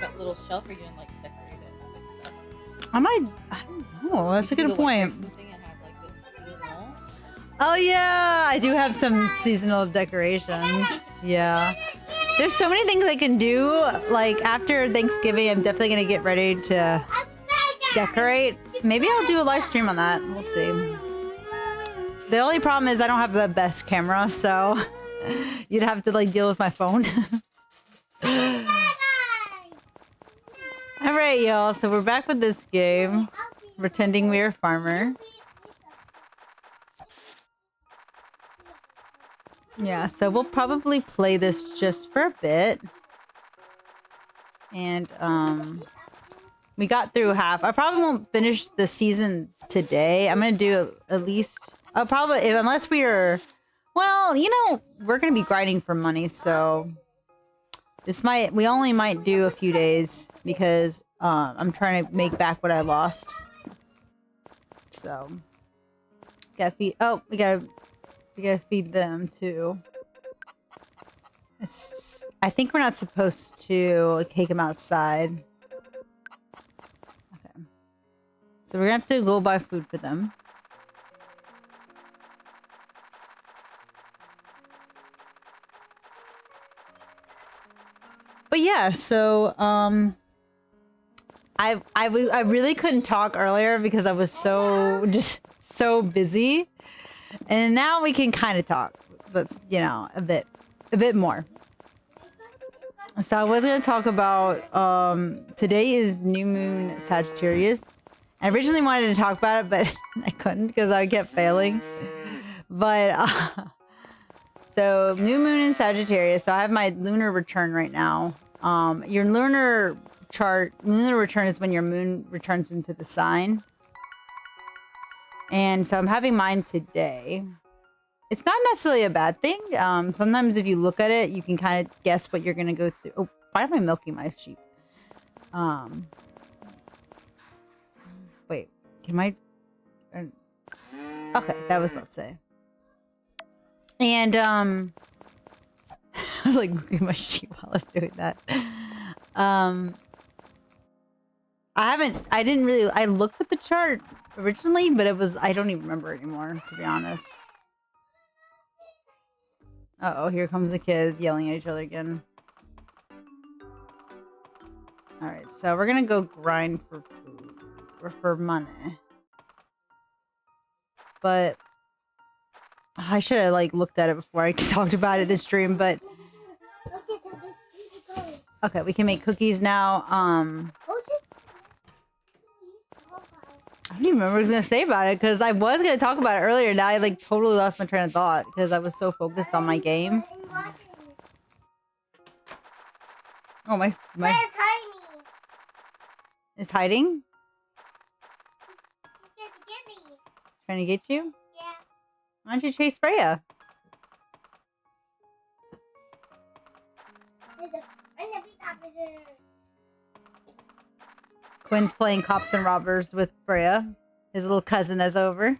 a little shelf, or you can like decorate it with stuff? I don't know. That's a good point. Something and have like a seasonal. Oh yeah, I do have some seasonal decorations. Yeah. There's so many things I can do. Like after Thanksgiving, I'm definitely gonna get ready to decorate. Maybe I'll do a live stream on that. We'll see. The only problem is I don't have the best camera, so you'd have to like deal with my phone. Alright, y'all, so we're back with this game. Pretending we're a farmer. Yeah, so we'll probably play this just for a bit. And, we got through half. I probably won't finish the season today. I'm gonna do at least... I'll probably... Unless we are... Well, you know, we're gonna be grinding for money, so... This might... We only might do a few days, because, I'm trying to make back what I lost. So... Gotta feed... Oh, we gotta feed them, too. I think we're not supposed to take them outside. Okay. So we're gonna have to go buy food for them. But yeah, so I really couldn't talk earlier because I was so busy, and now we can kind of talk, but you know, a bit more. So I was gonna talk about today is new moon Sagittarius. I originally wanted to talk about it, but I couldn't because I kept failing. But so new moon in Sagittarius. So I have my lunar return right now. Your lunar return is when your moon returns into the sign. And so I'm having mine today. It's not necessarily a bad thing. Sometimes if you look at it, you can kind of guess what you're going to go through. Oh, why am I milking my sheep? Wait, can I... Okay, that was about to say. And, I was like looking at my sheep while I was doing that. I looked at the chart originally, but I don't even remember anymore, to be honest. Uh-oh, here comes the kids yelling at each other again. Alright, so we're gonna go grind for food. Or for money. But... I should have, like, looked at it before I talked about it this stream, but... Okay, we can make cookies now. I don't even remember what I was gonna say about it, because I was gonna talk about it earlier. Now I like totally lost my train of thought because I was so focused on my game. Oh my! It's hiding. Trying to get you? Yeah. Why don't you chase Freya? Quinn's playing cops and robbers with Freya. His little cousin is over.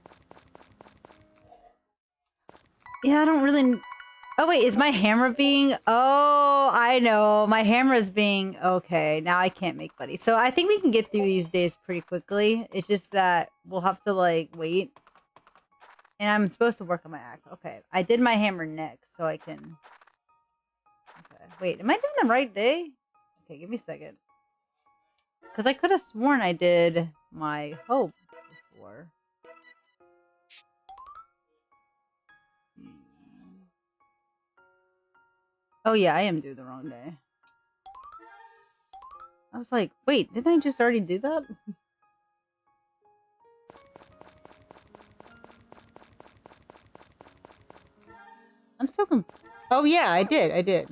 Yeah, I don't really... Oh, wait, is my hammer being... Oh, I know. My hammer is being... Okay, now I can't make buddy. So I think we can get through these days pretty quickly. It's just that we'll have to, like, wait. And I'm supposed to work on my axe. Okay, I did my hammer next, so I can... Okay, wait, am I doing the right day? Okay, give me a second. Because I could have sworn I did my hoe before. Oh yeah, I am doing the wrong day. I was like, wait, didn't I just already do that? I'm so confused. Oh yeah, I did.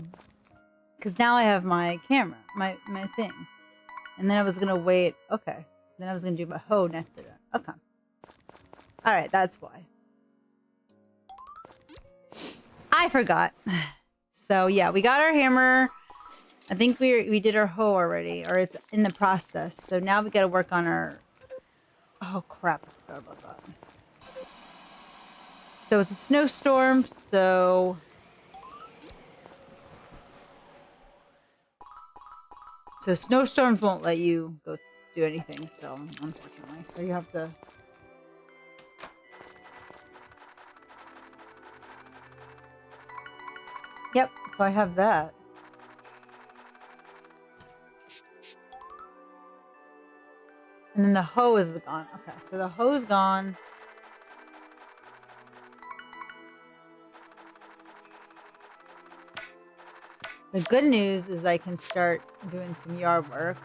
Because now I have my camera, my thing. And then I was gonna wait. Okay. Then I was gonna do my hoe next to that. Okay. Alright, that's why. I forgot. So yeah, we got our hammer. I think we did our hoe already, or it's in the process. So now we gotta work on our... Oh crap, I forgot about that. So it's a snowstorm, so... So snowstorms won't let you go do anything, so unfortunately. So you have to... Yep, so I have that. And then the hoe is gone. Okay, so the hoe's gone. The good news is I can start doing some yard work.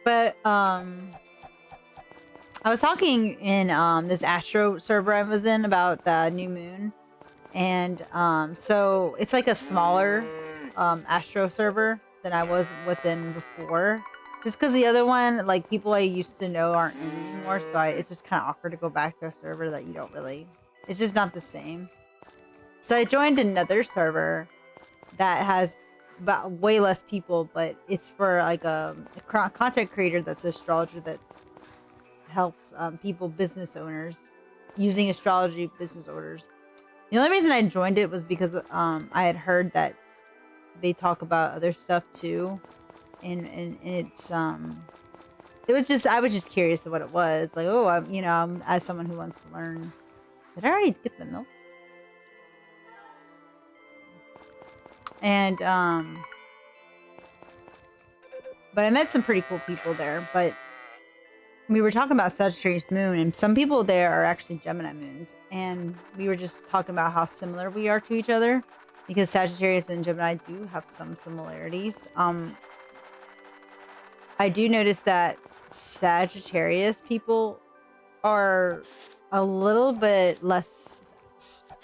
But I was talking in this Astro server I was in about the new moon, and so it's like a smaller Astro server than I was within before. Just because the other one, like people I used to know aren't in anymore, so it's just kind of awkward to go back to a server that you don't really. It's just not the same. So I joined another server that has about way less people, but it's for like a content creator that's an astrologer that helps people, business owners, using astrology business orders. The only reason I joined it was because I had heard that they talk about other stuff too, and it's it was just, I was just curious of what it was. Like, oh, I'm as someone who wants to learn. Did I already get the milk? And but I met some pretty cool people there. But we were talking about Sagittarius moon, and some people there are actually Gemini moons, and we were just talking about how similar we are to each other, because Sagittarius and Gemini do have some similarities. I do notice that Sagittarius people are a little bit less,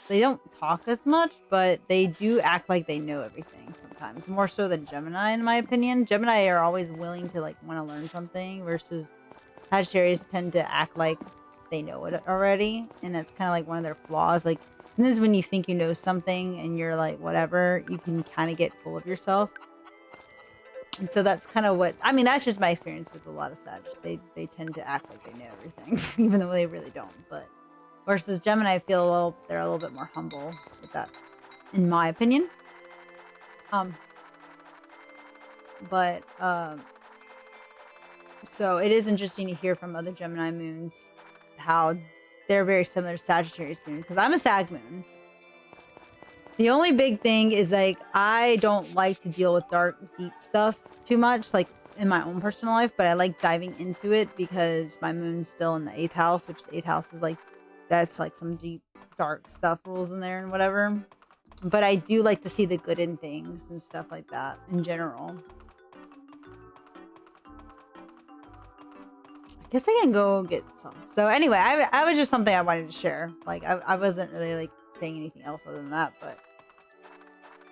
they don't talk as much, but they do act like they know everything sometimes, more so than Gemini, in my opinion. Gemini are always willing to like want to learn something, versus Sagittarius tend to act like they know it already, and that's kind of like one of their flaws. Like sometimes when you think you know something and you're like whatever, you can kind of get full of yourself. And so that's kind of what, I mean, that's just my experience with a lot of Sag. They tend to act like they know everything, even though they really don't. But versus Gemini, I feel they're a little bit more humble with that, in my opinion. But so it is interesting to hear from other Gemini moons how they're very similar to Sagittarius moon, because I'm a Sag moon. The only big thing is, like, I don't like to deal with dark, deep stuff too much, like, in my own personal life, but I like diving into it because my moon's still in the 8th house, which the 8th house is, like, that's, like, some deep, dark stuff rules in there and whatever. But I do like to see the good in things and stuff like that in general. I guess I can go get some. So anyway, I was just something I wanted to share. Like, I wasn't really, like, saying anything else other than that, but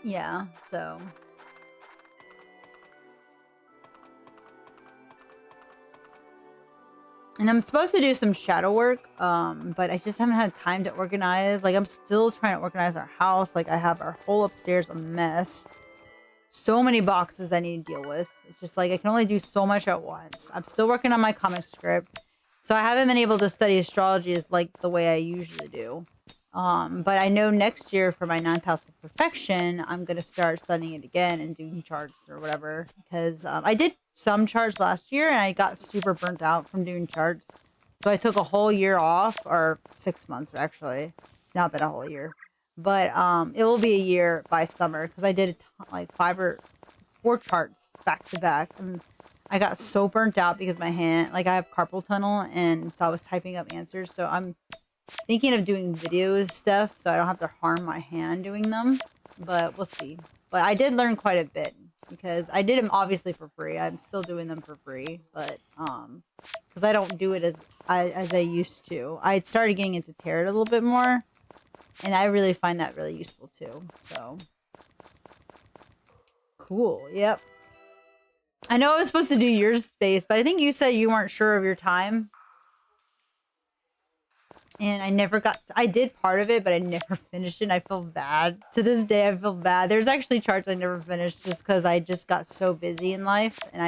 yeah, so and I'm supposed to do some shadow work, but I just haven't had time to organize. Like, I'm still trying to organize our house. Like, I have our whole upstairs a mess. So many boxes I need to deal with. It's just like I can only do so much at once. I'm still working on my comic script, so I haven't been able to study astrology as like the way I usually do. But I know next year for my 9th house of perfection, I'm gonna start studying it again and doing charts or whatever, because I did some charts last year and I got super burnt out from doing charts. So I took a whole year off, or 6 months actually. It's not been a whole year. But it will be a year by summer, because I did like 5 or 4 charts back to back, and I got so burnt out because my hand, like, I have carpal tunnel, and so I was typing up answers. So I'm thinking of doing videos stuff so I don't have to harm my hand doing them, but we'll see. But I did learn quite a bit because I did them obviously for free. I'm still doing them for free, but because I don't do it as I used to. I started getting into tarot a little bit more, and I really find that really useful too. So cool. Yep. I know I was supposed to do your space, but I think you said you weren't sure of your time. And I did part of it, but I never finished it. And I feel bad. To this day, I feel bad. There's actually charts I never finished just because I just got so busy in life. And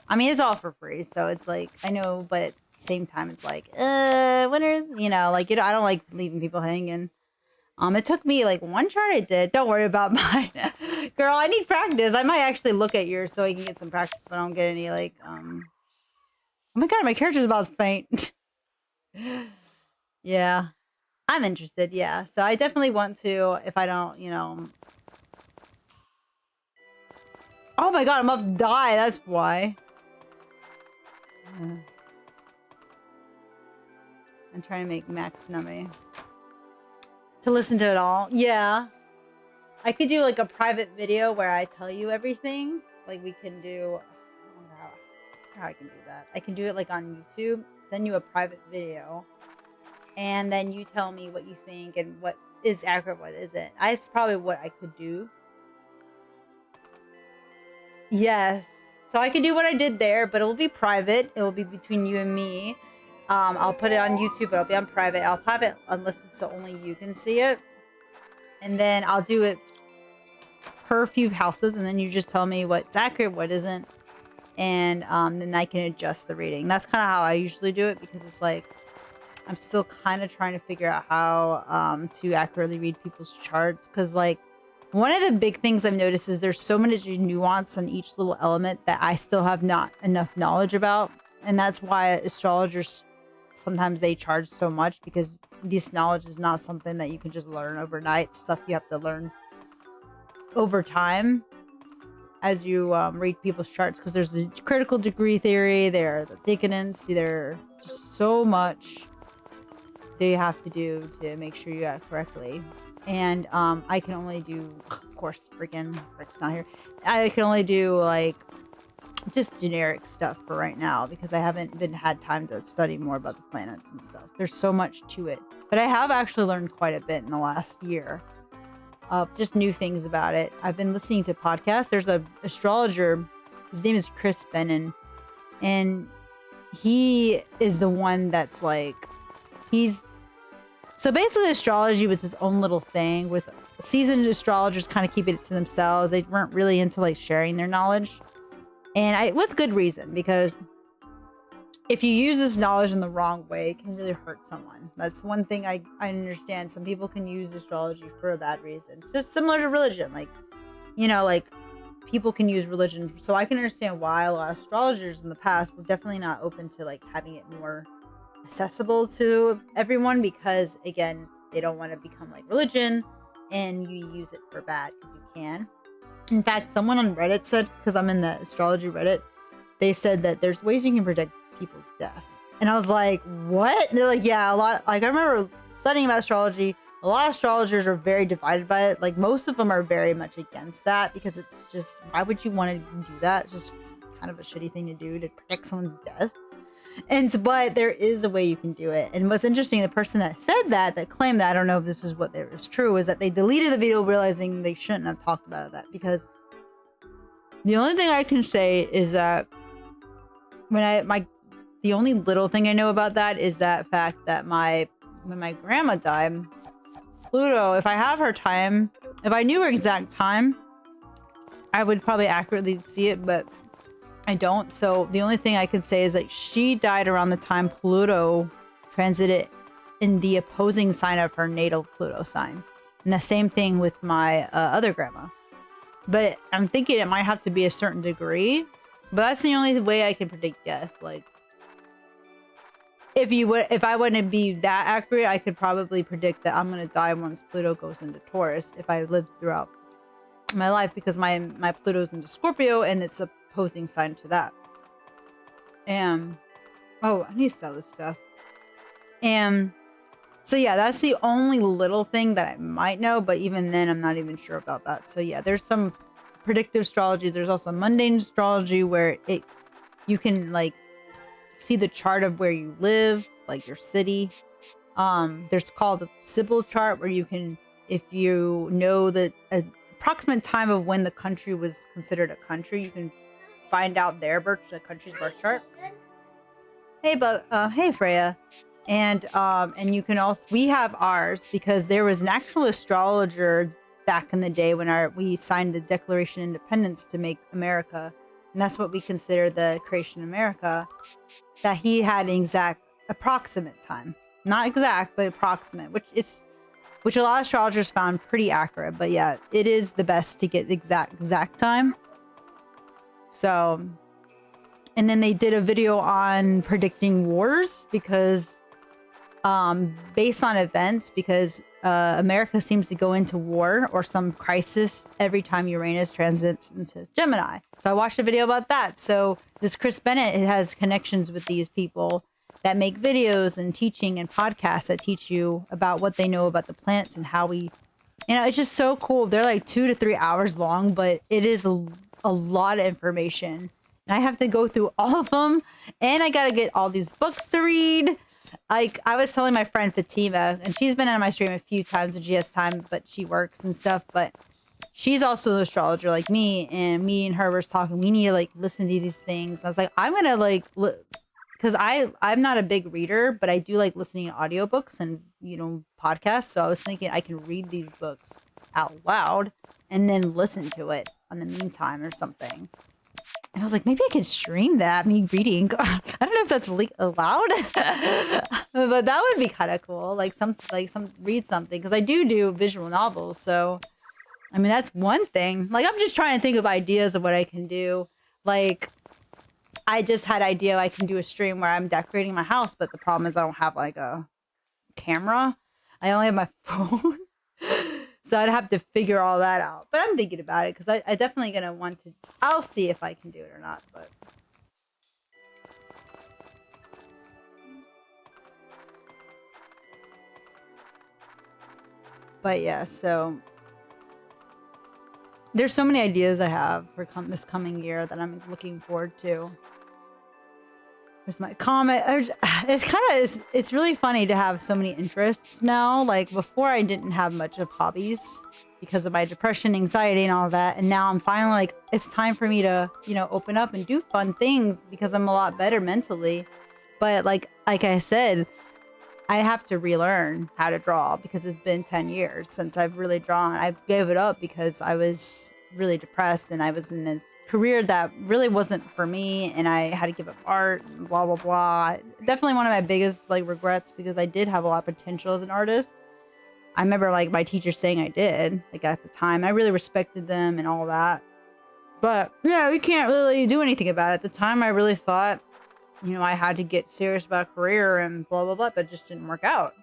I mean, it's all for free. So it's like, I know, but at the same time, it's like, when is, like, I don't like leaving people hanging. It took me like one chart I did. Don't worry about mine. Girl, I need practice. I might actually look at yours so I can get some practice, but I don't get any like, oh my God, my character's about to faint. Yeah. I'm interested, yeah. So I definitely want to, if I don't, oh my God, I'm about to die. That's why. I'm trying to make Max nummy to listen to it all. Yeah. I could do like a private video where I tell you everything. Like we can do, I don't know how I can do that. I can do it like on YouTube, send you a private video, and then you tell me what you think and what is accurate, what isn't. That's probably what I could do. Yes. So I can do what I did there, but it will be private. It will be between you and me. I'll put it on YouTube, but it'll be on private. I'll have it unlisted so only you can see it. And then I'll do it per few houses, and then you just tell me what's accurate, what isn't. And then I can adjust the rating. That's kind of how I usually do it because it's like I'm still kind of trying to figure out how to accurately read people's charts. Because like one of the big things I've noticed is there's so much nuance on each little element that I still have not enough knowledge about. And that's why astrologers, sometimes they charge so much because this knowledge is not something that you can just learn overnight. It's stuff you have to learn over time as you read people's charts, because there's the critical degree theory, there are the decadence, there's just so much that you have to do to make sure you got it correctly. And I can only do, of course, freaking Rick's not here. I can only do like just generic stuff for right now because I haven't had time to study more about the planets and stuff. There's so much to it, but I have actually learned quite a bit in the last year of just new things about it. I've been listening to podcasts. There's a astrologer. His name is Chris Bennon, and he is the one that's like, so basically astrology was his own little thing. With seasoned astrologers kind of keeping it to themselves. They weren't really into like sharing their knowledge. And with good reason, because if you use this knowledge in the wrong way, it can really hurt someone. That's one thing I understand. Some people can use astrology for a bad reason. It's just similar to religion. Like, like people can use religion. So I can understand why a lot of astrologers in the past were definitely not open to like having it more accessible to everyone, because again, they don't want to become like religion and you use it for bad because you can. In fact, someone on Reddit said, because I'm in the astrology Reddit, they said that there's ways you can predict people's death. And I was like, what? And they're like, yeah, a lot. Like I remember studying about astrology. A lot of astrologers are very divided by it. Like most of them are very much against that because it's just, why would you want to do that? It's just kind of a shitty thing to do, to predict someone's death. But there is a way you can do it. And what's interesting, the person that said that claimed that, I don't know if this is what was true, is that they deleted the video realizing they shouldn't have talked about that, because the only thing I can say is that the only little thing I know about that is that fact that when my grandma died, Pluto, if I have her time, if I knew her exact time, I would probably accurately see it, but I don't. So the only thing I can say is that she died around the time Pluto transited in the opposing sign of her natal Pluto sign. And the same thing with my other grandma. But I'm thinking it might have to be a certain degree. But that's the only way I can predict death. Like, if I wouldn't be that accurate, I could probably predict that I'm gonna die once Pluto goes into Taurus if I lived throughout my life, because my Pluto's into Scorpio and it's opposing sign to that. And oh, I need to sell this stuff. And so yeah, that's the only little thing that I might know, but even then I'm not even sure about that. So yeah, there's some predictive astrology. There's also mundane astrology where you can like see the chart of where you live, like your city. There's called the Sybil chart, where you can, if you know the approximate time of when the country was considered a country, you can find out the country's birth chart. Hey, hey Freya. And you can also, we have ours because there was an actual astrologer back in the day when we signed the Declaration of Independence to make America, and that's what we consider the creation of America. That he had an exact approximate time, not exact but approximate, which a lot of astrologers found pretty accurate. But yeah, it is the best to get the exact time. So, and then they did a video on predicting wars because based on events, because America seems to go into war or some crisis every time Uranus transits into Gemini. So I watched a video about that. So this Chris Bennett, it has connections with these people that make videos and teaching and podcasts that teach you about what they know about the planets and how we, it's just so cool. They're like 2 to 3 hours long, but it is a lot of information. And I have to go through all of them, and I got to get all these books to read. Like, I was telling my friend Fatima, and she's been on my stream a few times and she has time, but she works and stuff. But she's also an astrologer like me, and me and her were talking. We need to like listen to these things. And I was like, I'm gonna like, because I'm not a big reader, but I do like listening to audiobooks and podcasts. So I was thinking I can read these books out loud and then listen to it on the meantime or something. And I was like, maybe I could stream that, me reading. I don't know if that's allowed, but that would be kind of cool. Like read something, because I do visual novels. So, I mean, that's one thing. Like, I'm just trying to think of ideas of what I can do. Like, I just had idea I can do a stream where I'm decorating my house, but the problem is I don't have like a camera. I only have my phone. So I'd have to figure all that out. But I'm thinking about it because I definitely going to want to. I'll see if I can do it or not. But yeah, so there's so many ideas I have for this coming year that I'm looking forward to. There's my comment. It's really funny to have so many interests now. Like, before I didn't have much of hobbies because of my depression, anxiety, and all that. And now I'm finally like, it's time for me to, open up and do fun things because I'm a lot better mentally. But like I said, I have to relearn how to draw because it's been 10 years since I've really drawn. I gave it up because I was really depressed and I was in a career that really wasn't for me, and I had to give up art and blah blah blah. Definitely one of my biggest like regrets, because I did have a lot of potential as an artist. I remember like my teacher saying I did, like at the time. I really respected them and all that. But yeah, we can't really do anything about it. At the time I really thought, I had to get serious about a career and blah blah blah, but it just didn't work out.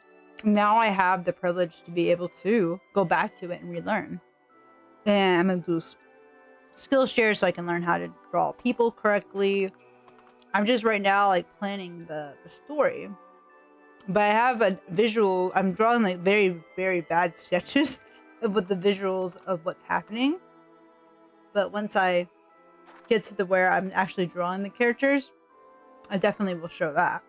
Now I have the privilege to be able to go back to it and relearn. And I'm gonna do Skillshare so I can learn how to draw people correctly. I'm just right now like planning the story, but I have a visual. I'm drawing like very, very bad sketches with the visuals of what's happening. But once I get to the where I'm actually drawing the characters, I definitely will show that.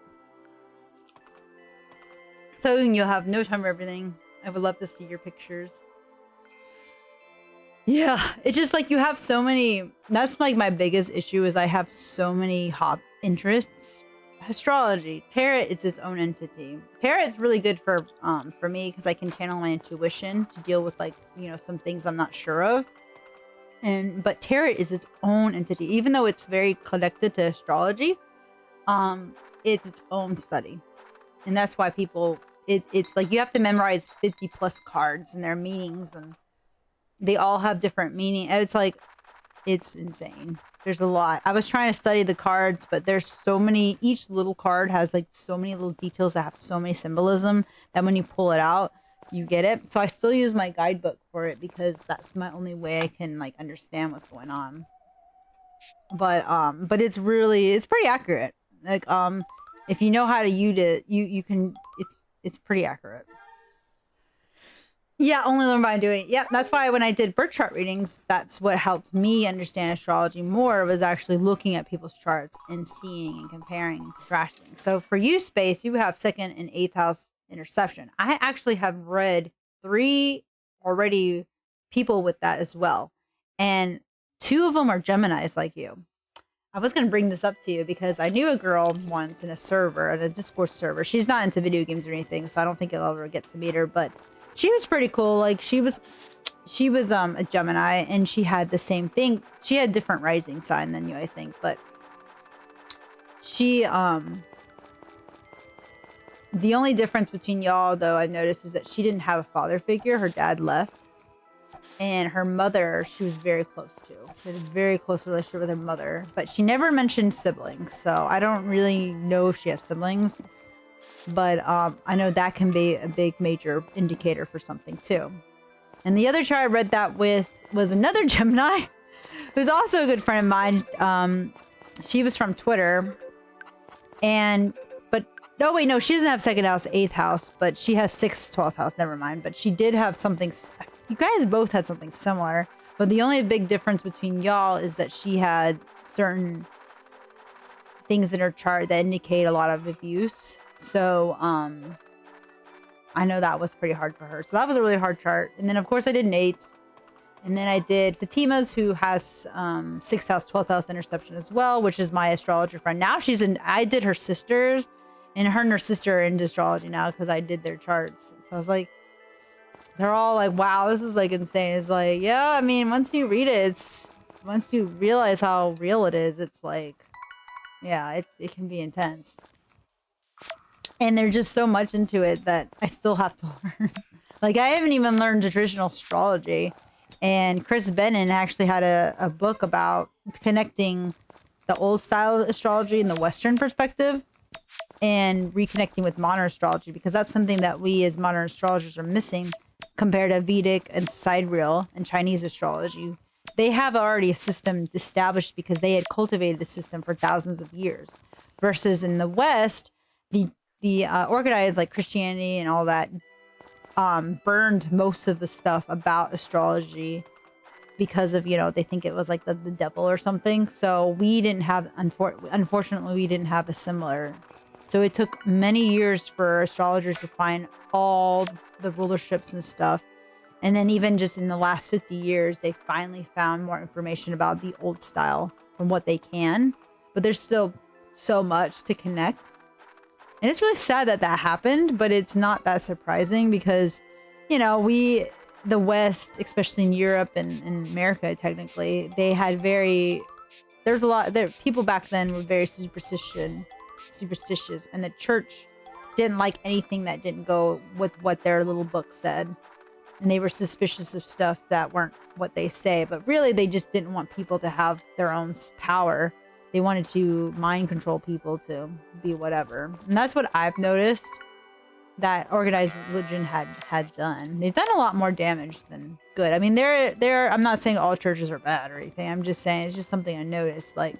So you'll have no time for everything. I would love to see your pictures. Yeah, it's just like you have so many. That's like my biggest issue is I have so many interests. Astrology, tarot, it's its own entity. Tarot is really good for me because I can channel my intuition to deal with like some things I'm not sure of. But tarot is its own entity, even though it's very connected to astrology. It's its own study, and that's why people. It's like you have to memorize 50 plus cards and their meanings, and they all have different meaning. It's like, it's insane. There's a lot. I was trying to study the cards, but there's so many. Each little card has like so many little details that have so many symbolism that when you pull it out, you get it. So I still use my guidebook for it because that's my only way I can like understand what's going on. But it's pretty accurate. Like if you know how to use it, you can. It's pretty accurate. Yeah, only learn by doing it. Yep, that's why when I did birth chart readings, that's what helped me understand astrology more, was actually looking at people's charts and seeing and comparing and contrasting. So for you, Space, you have 2nd and 8th house interception. I actually have read 3 already people with that as well. And 2 of them are Geminis like you. I was gonna bring this up to you because I knew a girl once in a server, in a Discord server. She's not into video games or anything, so I don't think I'll ever get to meet her. But she was pretty cool. Like she was a Gemini, and she had the same thing. She had different rising sign than you, I think, but she the only difference between y'all, though, I've noticed, is that she didn't have a father figure. Her dad left. And her mother, she was very close to. She had a very close relationship with her mother. But she never mentioned siblings. So I don't really know if she has siblings. But I know that can be a big major indicator for something, too. And the other chart I read that with was another Gemini, who's also a good friend of mine. She was from Twitter. No, wait, no, she doesn't have second house, eighth house, but she has sixth, 12th house. Never mind. But she did have something. You guys both had something similar. But the only big difference between y'all is that she had certain things in her chart that indicate a lot of abuse. So, I know that was pretty hard for her. So that was a really hard chart. And then, of course, I did Nate's. And then I did Fatima's, who has 6th house, 12th house interception as well, which is my astrologer friend. Now I did her sister's. And her sister are into astrology now because I did their charts. So I was like, they're all like, wow, this is like insane. It's like, yeah, I mean, once you read it, once you realize how real it is, it's like, yeah, it can be intense. And there's just so much into it that I still have to learn. Like, I haven't even learned traditional astrology. And Chris Bennon actually had a book about connecting the old style astrology and the Western perspective, and reconnecting with modern astrology, because that's something that we as modern astrologers are missing compared to Vedic and sidereal and Chinese astrology. They have already a system established because they had cultivated the system for thousands of years, versus in the West, the organized, like Christianity and all that, burned most of the stuff about astrology because of, they think it was like the devil or something. So we didn't have, unfortunately, we didn't have a similar. So it took many years for astrologers to find all the rulerships and stuff. And then even just in the last 50 years, they finally found more information about the old style from what they can. But there's still so much to connect. And it's really sad that that happened, but it's not that surprising because, the West, especially in Europe and in America, technically, they had there's a lot, people back then were very superstitious, and the church didn't like anything that didn't go with what their little book said. And they were suspicious of stuff that weren't what they say, but really they just didn't want people to have their own power. They wanted to mind control people to be whatever. And that's what I've noticed that organized religion had done. They've done a lot more damage than good. I mean, I'm not saying all churches are bad or anything. I'm just saying it's just something I noticed. Like,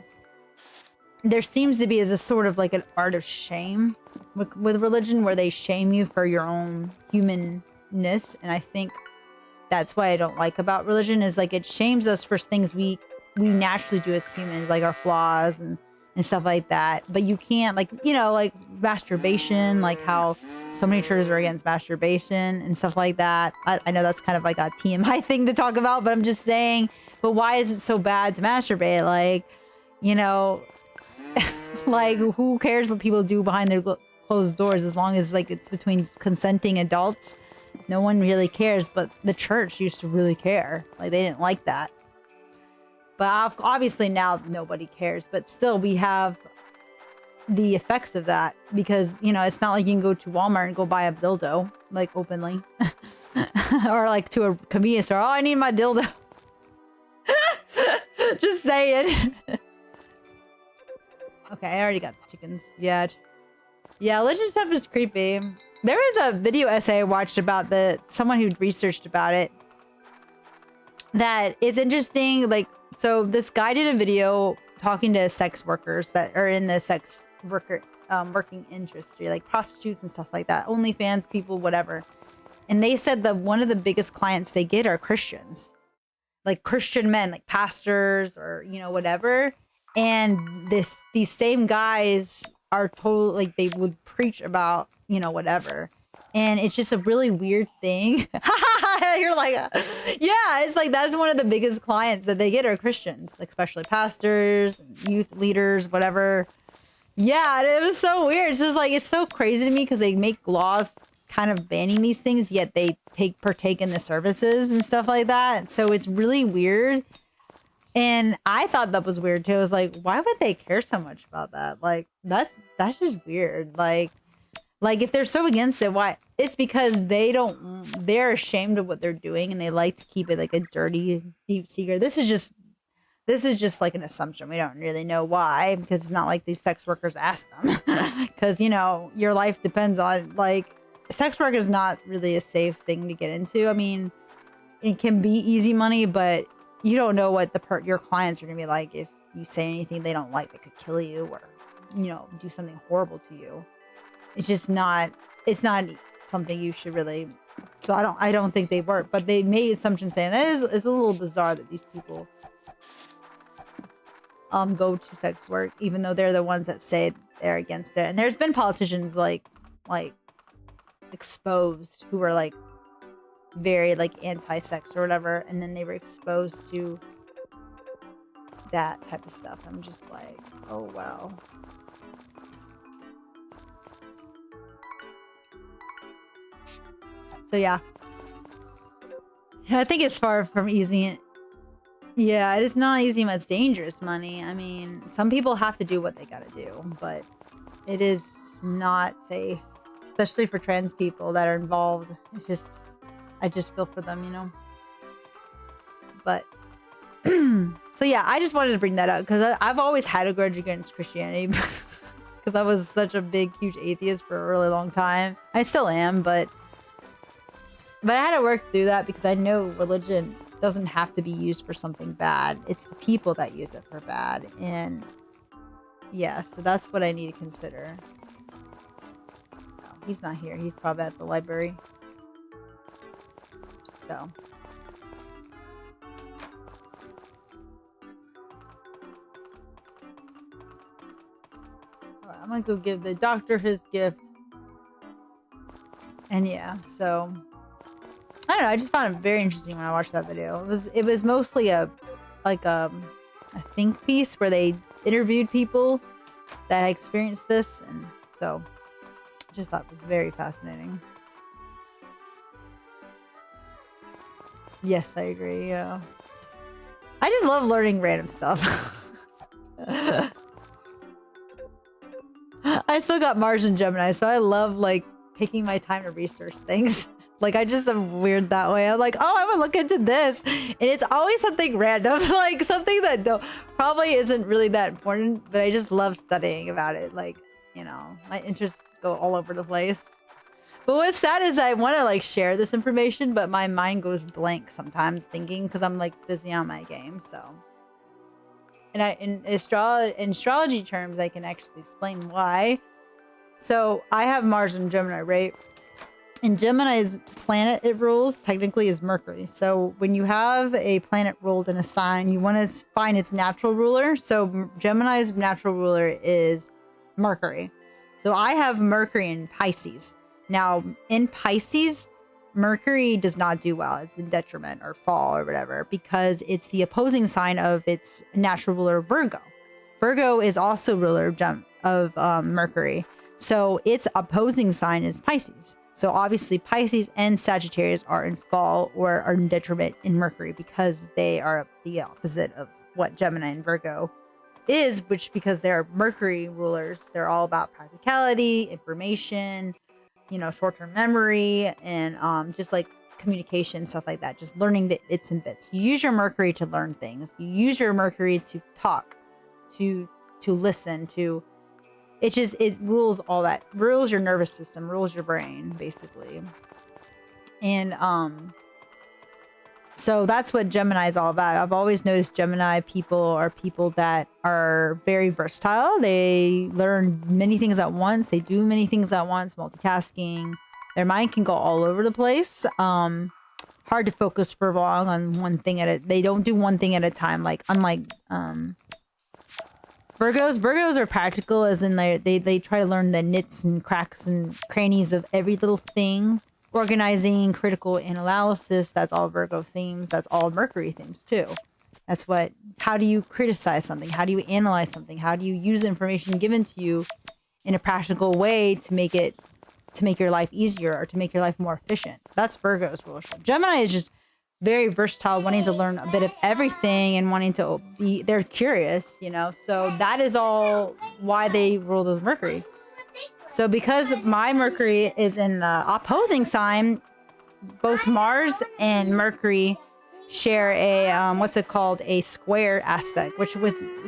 there seems to be as a sort of like an art of shame with religion, where they shame you for your own humanness. And I think that's what I don't like about religion, is like it shames us for things we naturally do as humans, like our flaws and stuff like that. But you can't, like, like masturbation, like how so many churches are against masturbation and stuff like that. I know that's kind of like a TMI thing to talk about, but I'm just saying, but why is it so bad to masturbate? Like, like, who cares what people do behind their closed doors, as long as like it's between consenting adults? No one really cares, but the church used to really care. Like, they didn't like that. But obviously now nobody cares, but still we have the effects of that, because, it's not like you can go to Walmart and go buy a dildo, like, openly. Or like to a convenience store, oh, I need my dildo. Just saying. Okay, I already got the chickens. Yeah, religion stuff is creepy. There was a video essay I watched about someone who researched about it, that it's interesting. Like, so this guy did a video talking to sex workers that are in the sex working industry, like prostitutes and stuff like that, OnlyFans people, whatever. And they said that one of the biggest clients they get are Christians, like Christian men, like pastors or, whatever. And these same guys are totally, like, they would preach about, whatever. And it's just a really weird thing. You're like, yeah, it's like that's one of the biggest clients that they get are Christians, like especially pastors, youth leaders, whatever. Yeah, it was so weird. It's just like it's so crazy to me because they make laws kind of banning these things, yet they partake in the services and stuff like that. So it's really weird. And I thought that was weird too. I was like, why would they care so much about that? Like that's just weird. Like if they're so against it, why? It's because they're ashamed of what they're doing and they like to keep it like a dirty, deep secret. This is just like an assumption. We don't really know why because it's not like these sex workers ask them. Because, you know, your life depends on, like, sex work is not really a safe thing to get into. I mean, it can be easy money, but you don't know what your clients are going to be like if you say anything they don't like that could kill you or, you know, do something horrible to you. It's just not, it's not something you should really, so I don't think they work, but they made assumptions saying it's a little bizarre that these people go to sex work, even though they're the ones that say they're against it. And there's been politicians like exposed who were like very like anti-sex or whatever, and then they were exposed to that type of stuff. I'm just like, oh wow. So yeah, I think it's far from easy. Yeah, it is not easy, but it's dangerous money. I mean, some people have to do what they gotta do, but it is not safe, especially for trans people that are involved. It's just, I just feel for them, you know? But, so yeah, I just wanted to bring that up because I've always had a grudge against Christianity because I was such a big, huge atheist for a really long time. I still am, but I had to work through that because I know religion doesn't have to be used for something bad. It's the people that use it for bad. And yeah, so that's what I need to consider. No, he's not here. He's probably at the library. So. Alright, I'm gonna go give the doctor his gift. And yeah, so I don't know. I just found it very interesting when I watched that video. It was mostly a think piece where they interviewed people that experienced this, and so I just thought it was very fascinating. Yes, I agree. Yeah, I just love learning random stuff. I still got Mars and Gemini, so I love like taking my time to research things. Like I just am weird that way. I'm like, oh, I'm gonna look into this, and it's always something random, like something that probably isn't really that important, but I just love studying about it. Like, you know, my interests go all over the place. But what's sad is I want to like share this information, but my mind goes blank sometimes thinking because I'm like busy on my game. So, and in astrology terms, I can actually explain why. So I have Mars and Gemini, right? And Gemini's planet it rules technically is Mercury. So when you have a planet ruled in a sign, you want to find its natural ruler. So Gemini's natural ruler is Mercury. So I have Mercury in Pisces. Now in Pisces, Mercury does not do well. It's in detriment or fall or whatever because it's the opposing sign of its natural ruler Virgo. Virgo is also ruler of Mercury. So its opposing sign is Pisces. So obviously Pisces and Sagittarius are in fall or are in detriment in Mercury because they are the opposite of what Gemini and Virgo is, which because they're Mercury rulers, they're all about practicality, information, you know, short-term memory, and just like communication, stuff like that. Just learning the bits and bits. You use your Mercury to learn things. You use your Mercury to talk, to listen, to... it rules all that. Rules your nervous system, rules your brain, basically. And so that's what Gemini is all about. I've always noticed Gemini people are people that are very versatile. They learn many things at once. They do many things at once, multitasking. Their mind can go all over the place. Hard to focus for long on one thing they don't do one thing at a time, like unlike Virgos are practical, as in they try to learn the nits and cracks and crannies of every little thing. organizing, critical analysis. That's all Virgo themes. That's all Mercury themes too. That's what, how do you criticize something? How do you analyze something? How do you use information given to you in a practical way to make your life easier or to make your life more efficient? That's Virgo's rulership. Gemini is just very versatile, wanting to learn a bit of everything and wanting to be, they're curious, you know? So that is all why they rule with Mercury. So because my Mercury is in the opposing sign, both Mars and Mercury share a, what's it called? A square aspect, which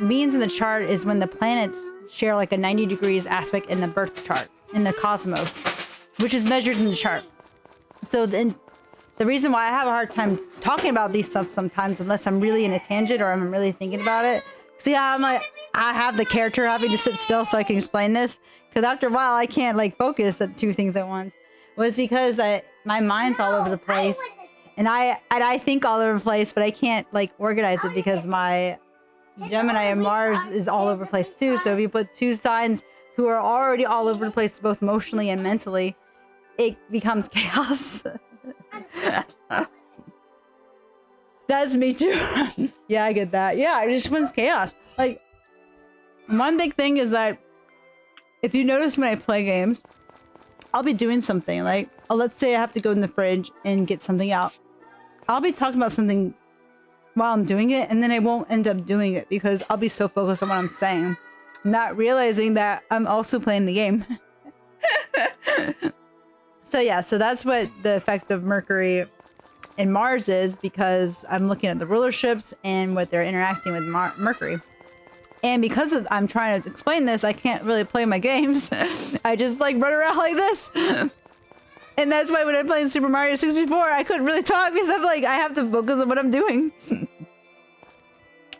means in the chart is when the planets share like a 90 degrees aspect in the birth chart, in the cosmos, which is measured in the chart. So then the reason why I have a hard time talking about these stuff sometimes, unless I'm really in a tangent or I'm really thinking about it. See how I'm like, I have the character having to sit still so I can explain this? Because after a while, I can't like focus at two things at once. Was because my mind's all over the place. And I think all over the place, but I can't like organize it because my Gemini and Mars is all over the place too. So if you put two signs who are already all over the place, both emotionally and mentally, it becomes chaos. That's me too. Yeah, I get that. Yeah, it just becomes chaos. Like, one big thing is that if you notice when I play games, I'll be doing something like, let's say I have to go in the fridge and get something out. I'll be talking about something while I'm doing it, and then I won't end up doing it because I'll be so focused on what I'm saying, not realizing that I'm also playing the game. So yeah, so that's what the effect of Mercury and Mars is, because I'm looking at the rulerships and what they're interacting with Mercury. And because I'm trying to explain this, I can't really play my games. I just like run around like this. And that's why when I'm playing Super Mario 64, I couldn't really talk because I'm like, I have to focus on what I'm doing.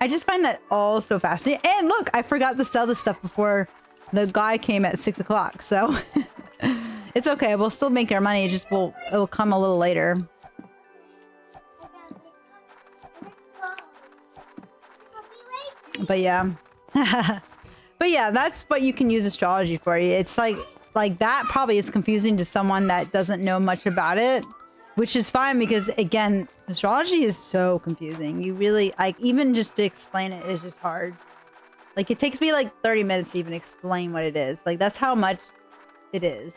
I just find that all so fascinating. And look, I forgot to sell this stuff before the guy came at 6 o'clock. So it's okay. We'll still make our money. It will come a little later. But yeah. But yeah, that's what you can use astrology for. It's like that probably is confusing to someone that doesn't know much about it, which is fine because again, astrology is so confusing. You really like, even just to explain it is just hard. Like it takes me like 30 minutes to even explain what it is. Like that's how much it is.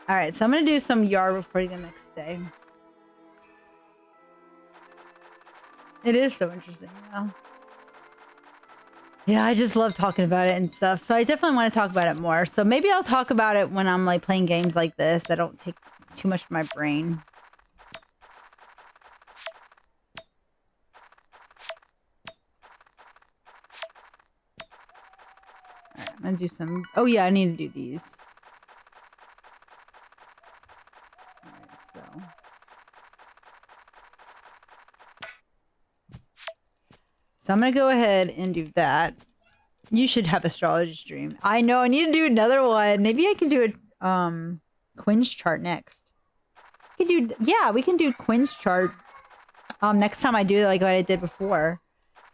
All right, so I'm gonna do some yard before the next day. It is so interesting, yeah. Yeah, I just love talking about it and stuff. So I definitely want to talk about it more. So maybe I'll talk about it when I'm like playing games like this that don't take too much of my brain. All right, I'm gonna do some. Oh yeah, I need to do these. All right, so I'm gonna go ahead and do that. You should have astrology stream. I know, I need to do another one. Maybe I can do a Quinn's chart next. We can do Quinn's chart next time I do it like what I did before.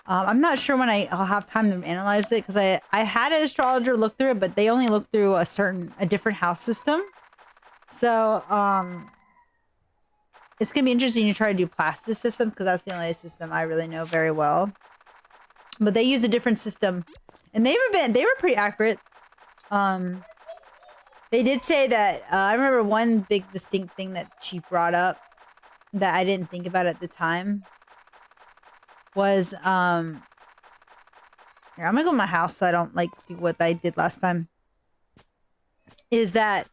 I'm not sure when I'll have time to analyze it because I had an astrologer look through it, but they only look through a different house system. So it's gonna be interesting to try to do Plastic system because that's the only system I really know very well. But they use a different system, and they were pretty accurate. They did say that I remember one big distinct thing that she brought up that I didn't think about at the time was here, I'm gonna go to my house so I don't like do what I did last time. Is that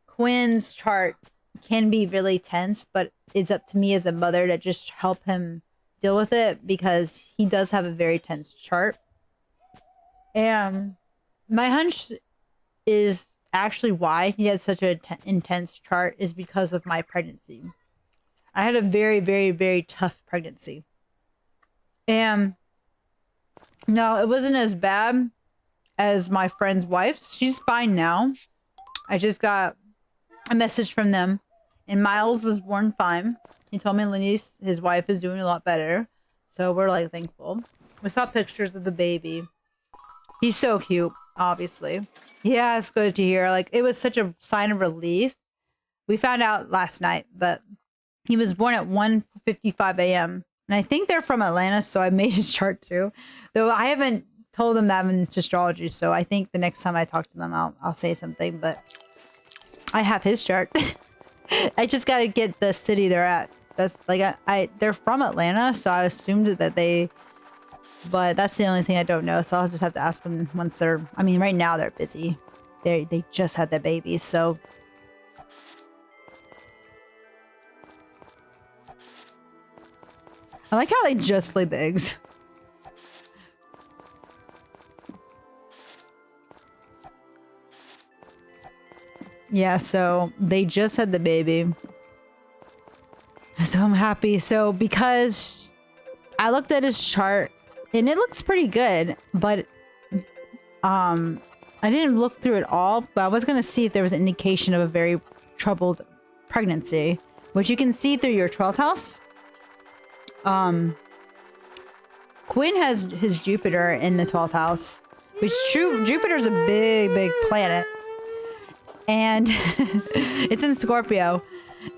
Quinn's chart can be really tense, but it's up to me as a mother to just help him deal with it because he does have a very tense chart. And my hunch is actually why he had such an intense chart is because of my pregnancy. I had a very, very, very tough pregnancy. And no, it wasn't as bad as my friend's wife. She's fine now. I just got a message from them, and Miles was born fine. He told me Lenny's, his wife, is doing a lot better. So we're like thankful. We saw pictures of the baby. He's so cute, obviously. Yeah, it's good to hear. Like, it was such a sign of relief We found out last night, but he was born at 1:55 a.m. And I think they're from Atlanta, so I made his chart too. Though I haven't told them that I'm into astrology, so I think the next time I talk to them, I'll say something. But I have his chart. I just got to get the city they're at. That's like they're from Atlanta, so I assumed that they. But that's the only thing I don't know, so I'll just have to ask them once they're. I mean, right now they're busy. They just had their baby, so. I like how they just laid the eggs. Yeah, so they just had the baby. So I'm happy. So because I looked at his chart and it looks pretty good, but I didn't look through it all, but I was going to see if there was an indication of a very troubled pregnancy, which you can see through your 12th house. Quinn has his Jupiter in the 12th house, which Jupiter's a big planet. And it's in Scorpio.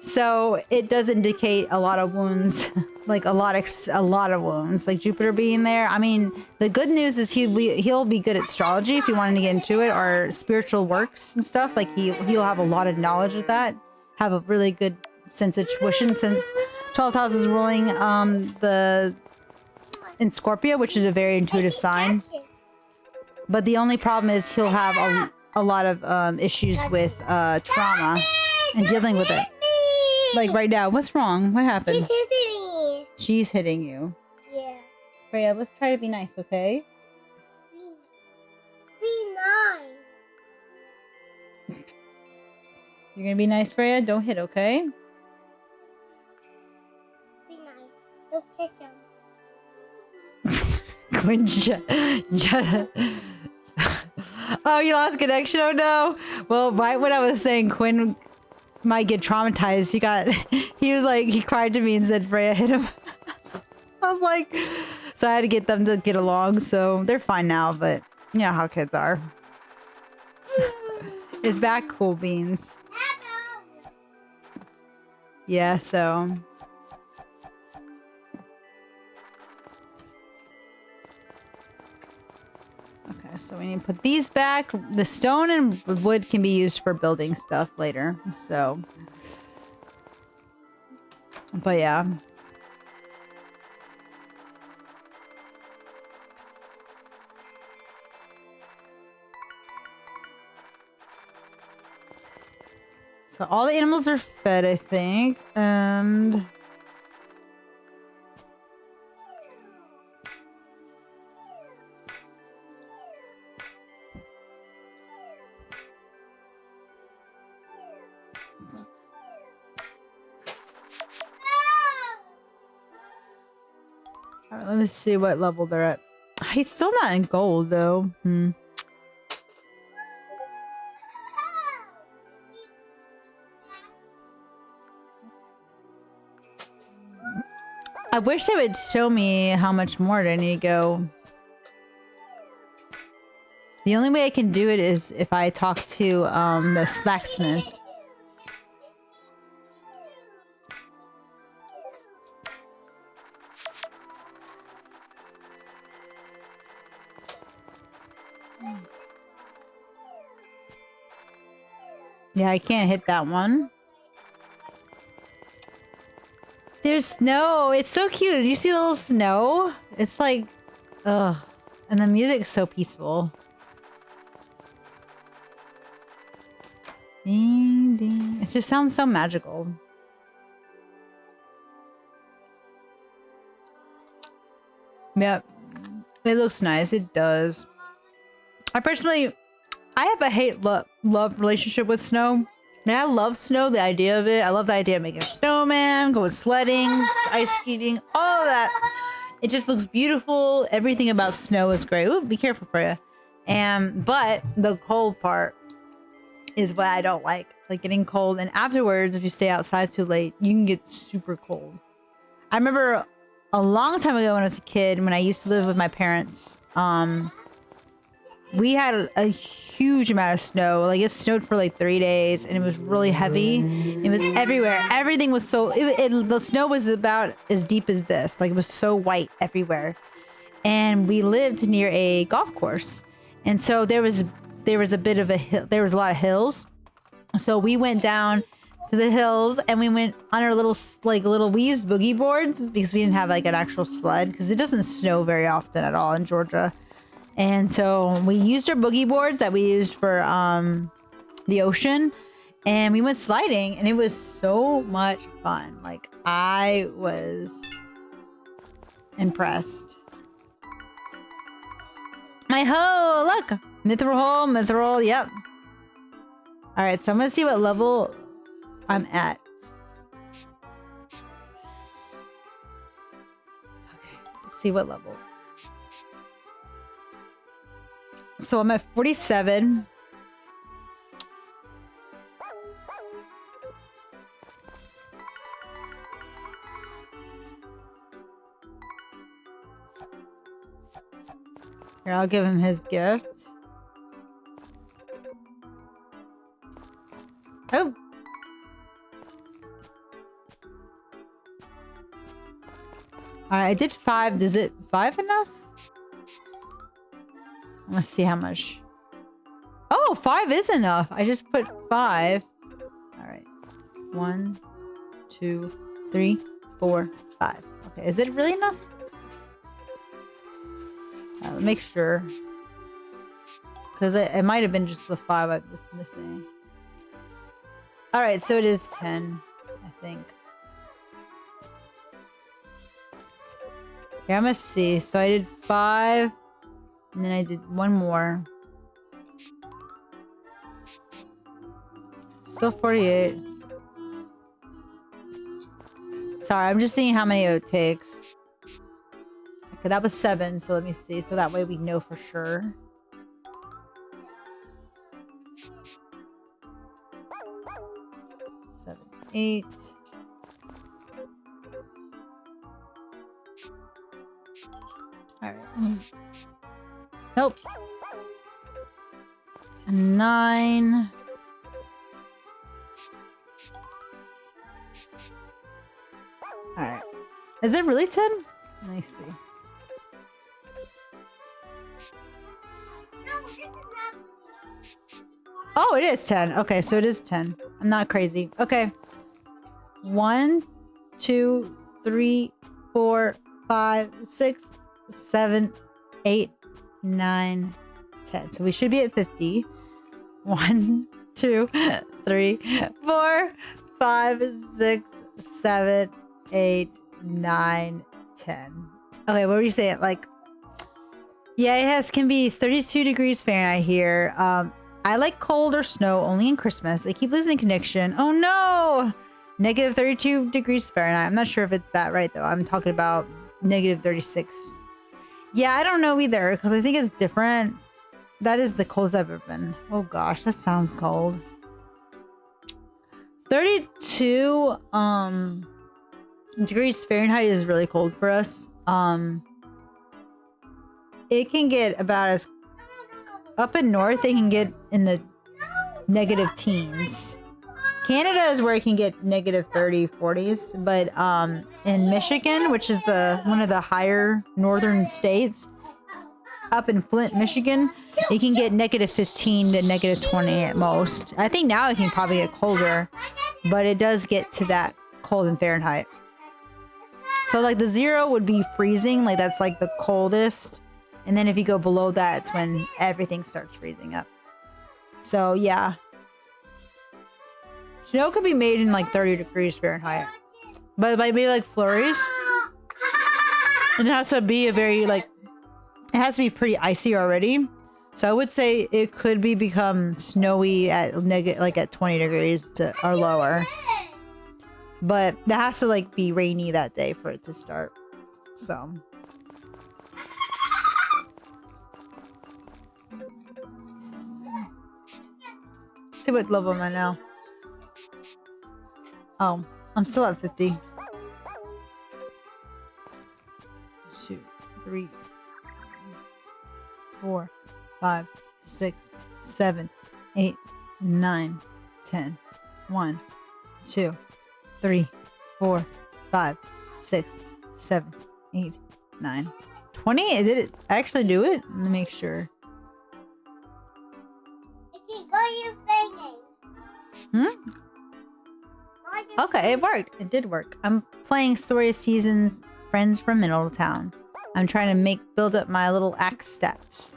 So it does indicate a lot of wounds, like a lot of wounds, like Jupiter being there. I mean, the good news is he'll be good at astrology if he wanted to get into it, or spiritual works and stuff. Like he'll have a lot of knowledge of that, have a really good sense of intuition, since 12th house is ruling in Scorpio, which is a very intuitive sign. But the only problem is he'll have a lot of issues with trauma and dealing with it. Like right now, what's wrong? What happened? She's hitting me. She's hitting you. Yeah. Freya, let's try to be nice, okay? Be nice. You're gonna be nice, Freya? Don't hit, okay? Be nice. Don't kiss him. Quinn Oh, you lost connection? Oh no. Well, right when I was saying Quinn might get traumatized, he cried to me and said Freya hit him. I was like, so I had to get them to get along, so they're fine now, but you know how kids are. It's back, cool beans. Yeah, so. Okay, so we need to put these back. The stone and wood can be used for building stuff later, so. But yeah. So all the animals are fed, I think, and. All right, let me see what level they're at. He's still not in gold, though. I wish they would show me how much more I need to go. The only way I can do it is if I talk to the blacksmith. Yeah, I can't hit that one. There's snow. It's so cute. You see the little snow? It's like, ugh. And the music's so peaceful. Ding, ding. It just sounds so magical. Yep. It looks nice. It does. I have a hate-love relationship with snow. And I love snow, the idea of it. I love the idea of making a snowman, going sledding, ice skating, all of that. It just looks beautiful. Everything about snow is great. Ooh, be careful, Freya. But the cold part is what I don't like. Like getting cold. And afterwards, if you stay outside too late, you can get super cold. I remember a long time ago when I was a kid, when I used to live with my parents, we had a huge amount of snow. Like it snowed for like 3 days and it was really heavy. It was everywhere. Everything was so, the snow was about as deep as this. Like it was so white everywhere. And we lived near a golf course. And so there was a bit of a hill, there was a lot of hills. So we went down to the hills and we went on our we used boogie boards because we didn't have like an actual sled because it doesn't snow very often at all in Georgia. And so we used our boogie boards that we used for the ocean and we went sliding and it was so much fun. Like I was impressed. My hoe, look, mithril, yep. All right, so I'm gonna see what level I'm at. Okay, let's see what level. So I'm at 47. Here, I'll give him his gift. Oh. All right, I did 5. Is it 5 enough? Let's see how much. Oh, 5 is enough. I just put 5. All right. 1, 2, 3, 4, 5. Okay, is it really enough? Make sure. Because it might have been just the 5 I was missing. All right, so it is 10, I think. Here, I'm gonna see. So I did 5, and then I did 1 more. Still 48. Sorry, I'm just seeing how many it takes. Okay, that was 7, so let me see. So that way we know for sure. Seven, 8. All right. Nope. 9. All right. Is it really 10? Let me see. Oh, it is 10. Okay, so it is 10. I'm not crazy. Okay. 1, 2, 3, 4, 5, 6, 7, 8, 9, 10. So we should be at 50. 1, 2, 3, 4, 5, 6, 7, 8, 9, 10. Okay, what were you saying? Like, yeah, it can be 32 degrees Fahrenheit here. I like cold or snow only in Christmas. I keep losing connection. Oh no! Negative 32 degrees Fahrenheit. I'm not sure if it's that right though. I'm talking about negative 36. Yeah, I don't know either because I think it's different. That is the coldest I've ever been. Oh gosh, that sounds cold. 32 degrees Fahrenheit is really cold for us. It can get about as up in north, it can get in the negative teens. Canada is where it can get negative 30, 40s, but in Michigan, which is one of the higher northern states, up in Flint, Michigan, it can get negative 15 to negative 20 at most. I think now it can probably get colder, but it does get to that cold in Fahrenheit. So like the 0 would be freezing, like that's like the coldest. And then if you go below that, it's when everything starts freezing up. So yeah. Snow could be made in like 30 degrees Fahrenheit. But it might be like flurries. And it has to be it has to be pretty icy already. So I would say it could become snowy at at 20 degrees or lower. But it has to like be rainy that day for it to start. So see what level am I now? Oh, I'm still at 50. 2, 3, 4, 5, 6, 7, 8, 9, 10. 1, 2, 3, 4, 5, 6, 7, 8, 9, 20. Did it actually do it? Let me make sure. If you go, you're singing. Okay, it worked. It did work. I'm playing Story of Seasons Friends from Middletown. I'm trying to build up my little axe stats.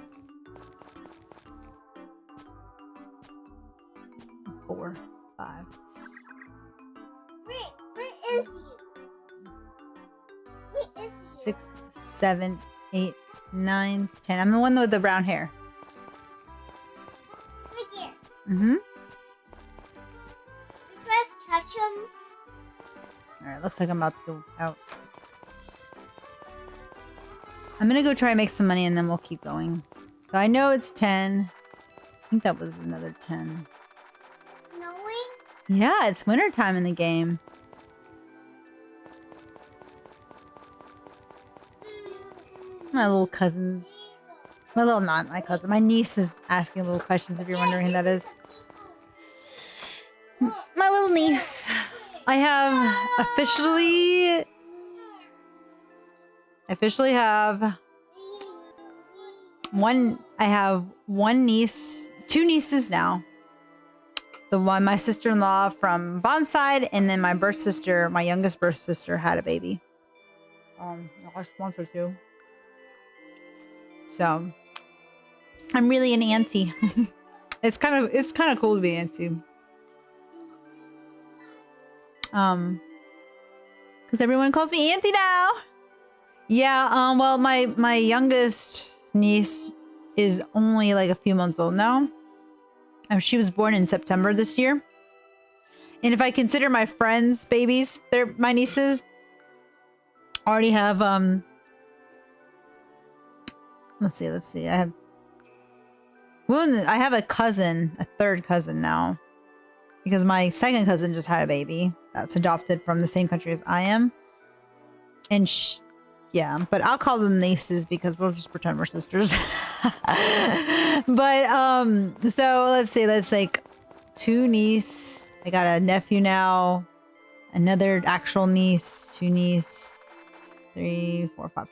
4, 5. Where is you? Where is you? 6, 7, 8, 9, 10. I'm the one with the brown hair. It's right here. Mm-hmm. You first touch him. Alright, looks like I'm about to go out. I'm gonna go try and make some money and then we'll keep going. So I know it's 10. I think that was another 10. Snowing? Yeah, it's winter time in the game. My little cousins. Not my cousin. My niece is asking little questions if you're wondering who that is. My little niece. I have officially have one niece, two nieces now. The one, my sister-in-law from Bond's side, and then my birth sister, my youngest birth sister, had a baby. Last month or two. So, I'm really an auntie. It's kind of cool to be an auntie. Because everyone calls me auntie now. Yeah. Well, my youngest niece is only like a few months old now. She was born in September this year. And if I consider my friends' babies, they're my nieces. Already have let's see. I have a cousin, a third cousin now. Because my second cousin just had a baby that's adopted from the same country as I am. And yeah, but I'll call them nieces because we'll just pretend we're sisters. But so let's see, that's like two niece. I got a nephew now, another actual niece, two niece, 3, 4, 5.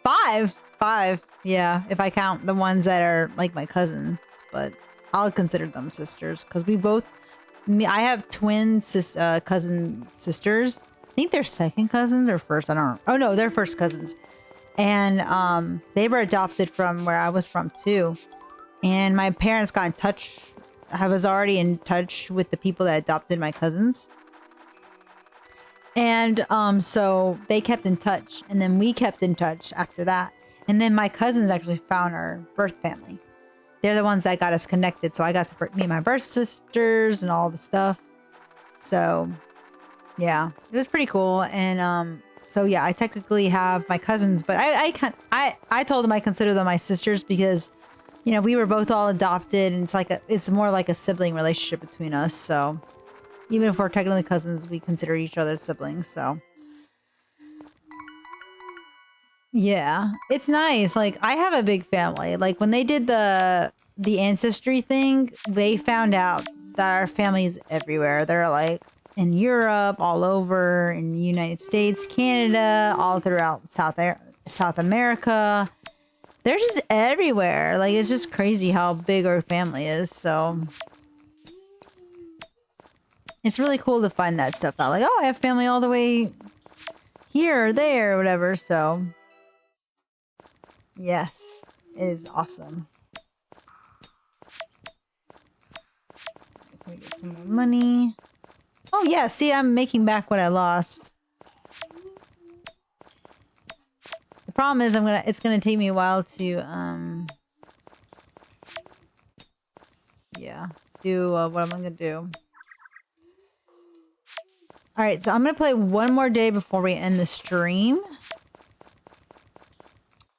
Five. Yeah, if I count the ones that are like my cousins, but I'll consider them sisters because I have twin cousin sisters. I think they're second cousins or first. I don't know. Oh no, they're first cousins. And they were adopted from where I was from too. And my parents got in touch. I was already in touch with the people that adopted my cousins. And so they kept in touch, and then we kept in touch after that. And then my cousins actually found our birth family. They're the ones that got us connected. So I got to meet my birth sisters and all the stuff. So yeah, it was pretty cool. And so yeah, I technically have my cousins, but I told them I consider them my sisters because, you know, we were both all adopted, and it's more like a sibling relationship between us. So even if we're technically cousins, we consider each other siblings. So yeah, it's nice. Like, I have a big family. Like, when they did the ancestry thing, they found out that our family is everywhere. They're like in Europe, all over, in the United States, Canada, all throughout South America. They're just everywhere. Like, it's just crazy how big our family is. So it's really cool to find that stuff out. Like, oh, I have family all the way here or there or whatever. So yes, it is awesome. Can we get some more money? Oh yeah, see, I'm making back what I lost. The problem is it's gonna take me a while to yeah, do what I'm gonna do. All right, so I'm gonna play one more day before we end the stream.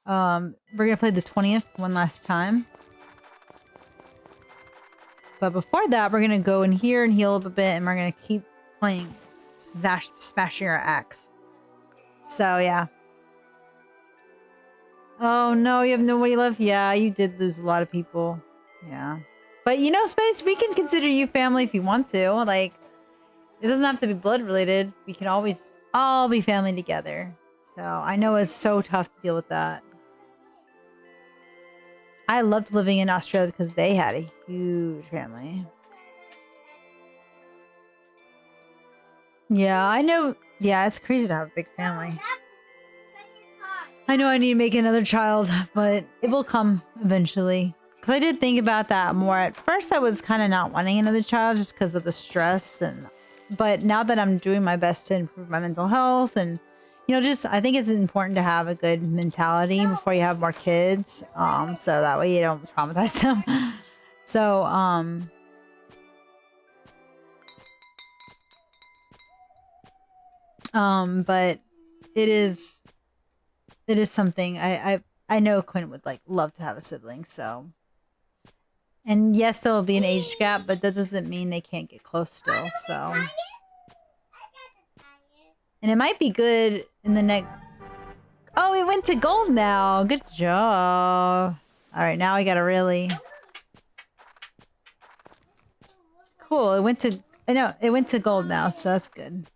We're gonna play the 20th one last time. But before that, we're gonna go in here and heal up a bit, and we're gonna keep playing smashing our axe. So yeah. Oh no, you have nobody left? Yeah, you did lose a lot of people. Yeah. But you know, Space, we can consider you family if you want to. Like, it doesn't have to be blood related. We can always all be family together. So I know it's so tough to deal with that. I loved living in Australia because they had a huge family. Yeah, I know. Yeah, it's crazy to have a big family. I know I need to make another child, but it will come eventually. Because I did think about that more. At first, I was kind of not wanting another child just because of the stress. But now that I'm doing my best to improve my mental health and, you know, just I think it's important to have a good mentality before you have more kids. So that way you don't traumatize them. So, but it is something I know Quinn would like love to have a sibling. So, and yes, there will be an age gap, but that doesn't mean they can't get close still. So, and it might be good in the next. Oh, it went to gold now. Good job. All right, now I gotta really. Cool. It went to. I know it went to gold now, so that's good.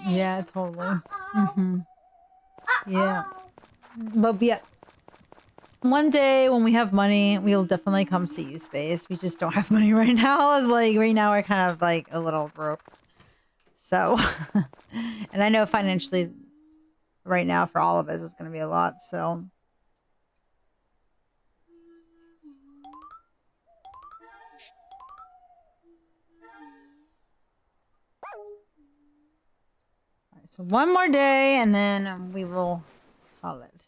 Yeah, totally. Yeah. But yeah, one day when we have money, we'll definitely come see you, Space. We just don't have money right now. It's like right now we're kind of like a little broke. So, and I know financially right now for all of us it's going to be a lot. So, all right, so one more day and then we will call it.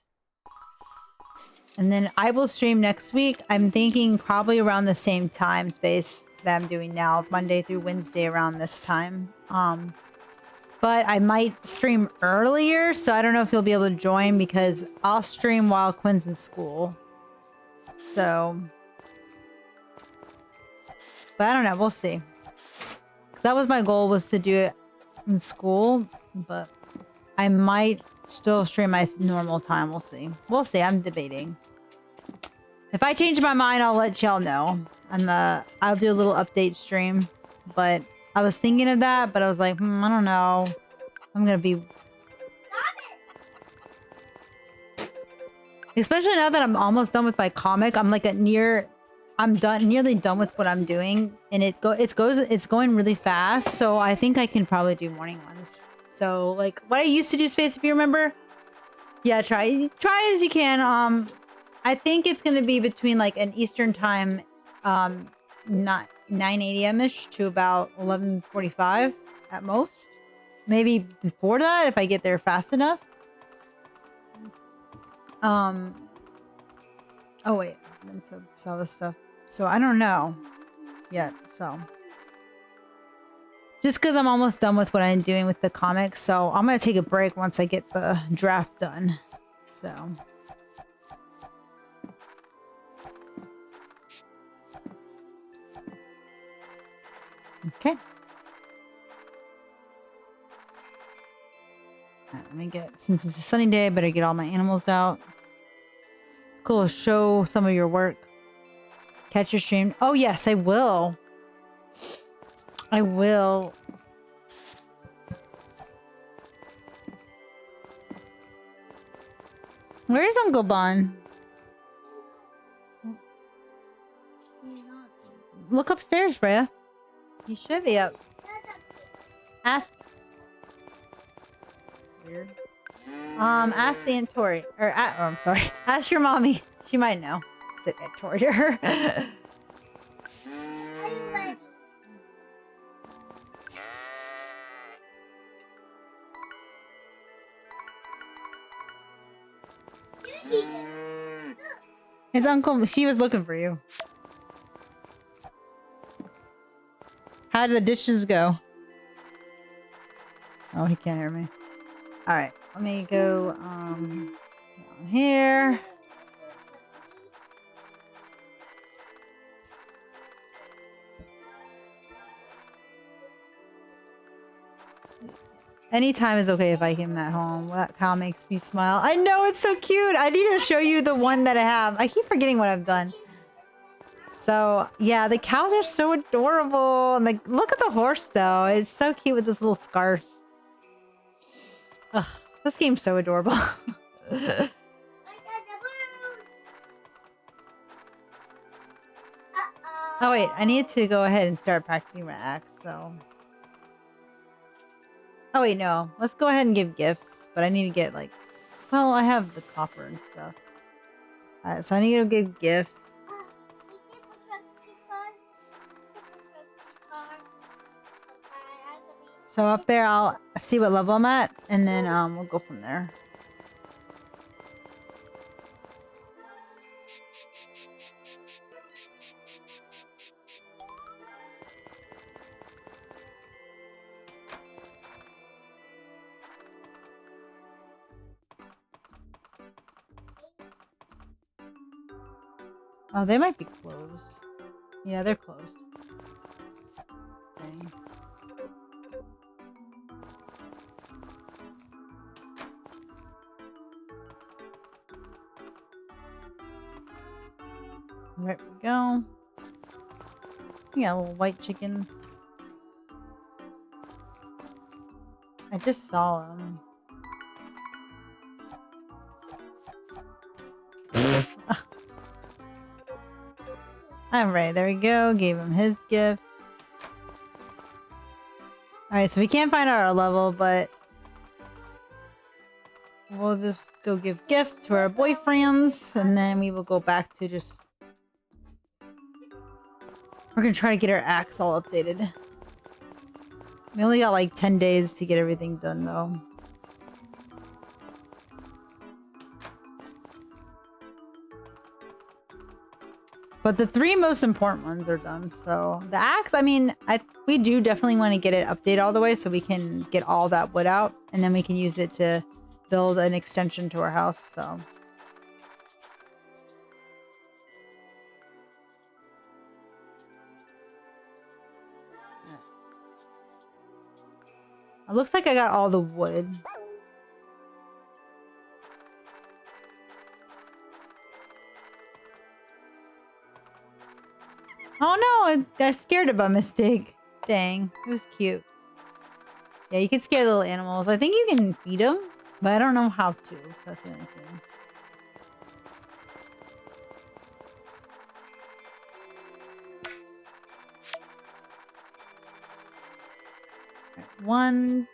And then I will stream next week. I'm thinking probably around the same time Space that I'm doing now, Monday through Wednesday around this time. But I might stream earlier, so I don't know if you'll be able to join because I'll stream while Quinn's in school. So, but I don't know. We'll see. 'Cause that was my goal, was to do it in school, but I might still stream my normal time. We'll see. We'll see. I'm debating. If I change my mind, I'll let y'all know. And I'll do a little update stream. But I was thinking of that, but I was like, I don't know. I'm gonna be. Especially now that I'm almost done with my comic, I'm like nearly done with what I'm doing, and it's going really fast. So I think I can probably do morning ones. So like what I used to do, Space, if you remember, yeah, try as you can. I think it's gonna be between like an Eastern time, not 9 a.m. ish to about 11:45 at most. Maybe before that if I get there fast enough. Oh wait, I meant to sell this stuff. So I don't know yet. So just because I'm almost done with what I'm doing with the comics, so I'm gonna take a break once I get the draft done. So okay. Let me get, since it's a sunny day, I better get all my animals out. It's cool to show some of your work. Catch your stream. Oh yes, I will. I will. Where's Uncle Bon? Look upstairs, Freya. He should be up. Ask. Weird. Ask Aunt Tori. Or, oh, I'm sorry. Ask your mommy. She might know. Sit Aunt Tori to her. It's Uncle. She was looking for you. How did the dishes go? Oh, he can't hear me. All right, let me go down here. Anytime is okay if I am at home. That cow makes me smile. I know, it's so cute. I need to show you the one that I have. I keep forgetting what I've done. So, yeah, the cows are so adorable. And like, look at the horse, though. It's so cute with this little scarf. Ugh, this game's so adorable. Oh, wait. I need to go ahead and start practicing my axe, so... Oh, wait, no. Let's go ahead and give gifts. But I need to get, like... Well, I have the copper and stuff. Alright, so I need to give gifts. So up there, I'll see what level I'm at, and then we'll go from there. Oh, they might be closed. Yeah, they're closed. Dang. There we go. We got little white chickens. I just saw them. Alright, there we go. Gave him his gift. Alright, so we can't find our level, but we'll just go give gifts to our boyfriends, and then we will go back to just... We're gonna try to get our axe all updated. We only got like 10 days to get everything done, though. But the 3 most important ones are done, so... The axe, I mean, we do definitely want to get it updated all the way so we can get all that wood out, and then we can use it to build an extension to our house, so... It looks like I got all the wood. Oh no, I got scared of a mistake. Dang, it was cute. Yeah, you can scare the little animals. I think you can feed them, but I don't know how to. That's the only thing. Right, 1,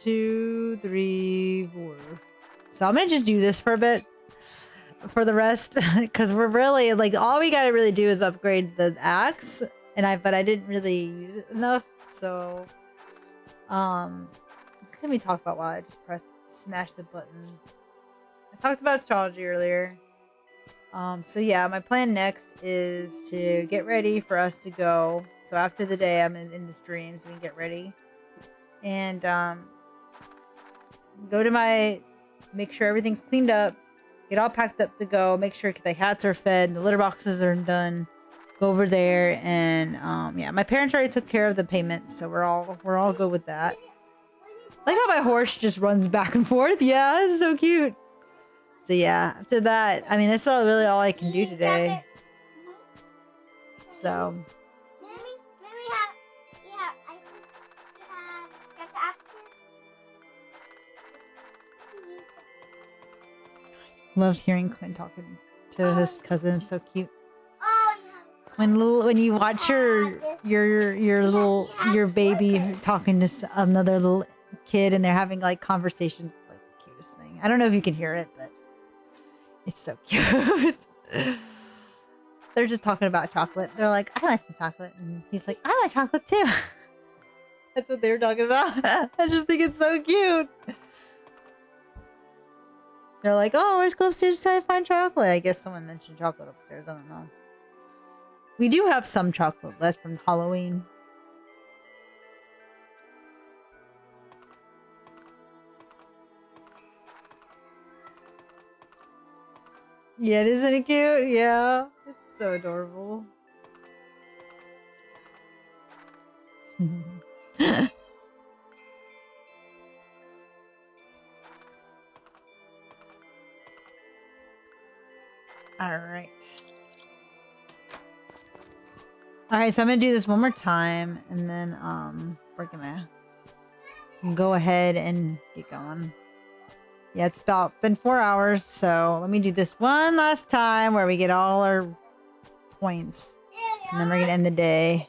2, 3, 4. So I'm gonna just do this for a bit. For the rest, because we're really like all we gotta really do is upgrade the axe, and but I didn't really use it enough. So, what can we talk about while I just smash the button? I talked about astrology earlier. So yeah, my plan next is to get ready for us to go. So after the day I'm in the stream, so we can get ready, and go to make sure everything's cleaned up. Get all packed up to go. Make sure the hats are fed. The litter boxes are done. Go over there and yeah, my parents already took care of the payments, so we're all good with that. I like how my horse just runs back and forth. Yeah, it's so cute. So yeah, after that, I mean, that's really all I can do today. So. Love hearing Quinn talking to his cousin. It's so cute. When you watch your baby talking to another little kid and they're having like conversations, it's like the cutest thing. I don't know if you can hear it, but it's so cute. They're just talking about chocolate. They're like, I like some chocolate, and he's like, I like chocolate too. That's what they were talking about. I just think it's so cute. They're like, oh, let's go upstairs to try to find chocolate. I guess someone mentioned chocolate upstairs. I don't know. We do have some chocolate left from Halloween. Yeah, isn't it cute? Yeah. It's so adorable. All right. All right, so I'm gonna do this one more time, and then we're gonna go ahead and get going. Yeah, it's been 4 hours, so let me do this one last time where we get all our points, and then we're gonna end the day.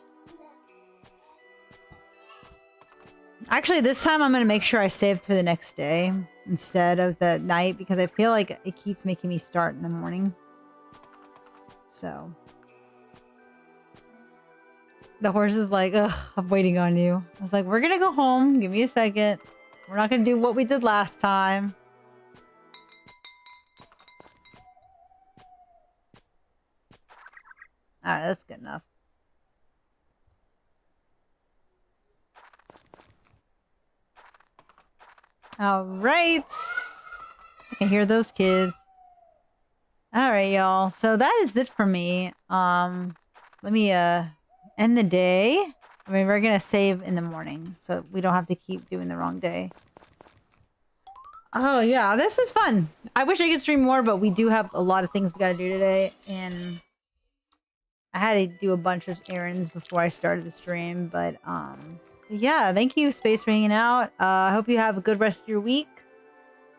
Actually, this time I'm gonna make sure I save for the next day instead of the night because I feel like it keeps making me start in the morning. So. The horse is like, ugh, I'm waiting on you. I was like, we're gonna go home. Give me a second. We're not gonna do what we did last time. Alright, that's good enough. Alright. I can hear those kids. Alright, y'all. So that is it for me. Let me end the day. I mean, we're gonna save in the morning, so we don't have to keep doing the wrong day. Oh yeah, this was fun. I wish I could stream more, but we do have a lot of things we gotta do today, and I had to do a bunch of errands before I started the stream. But yeah, thank you, Space, for hanging out. I hope you have a good rest of your week.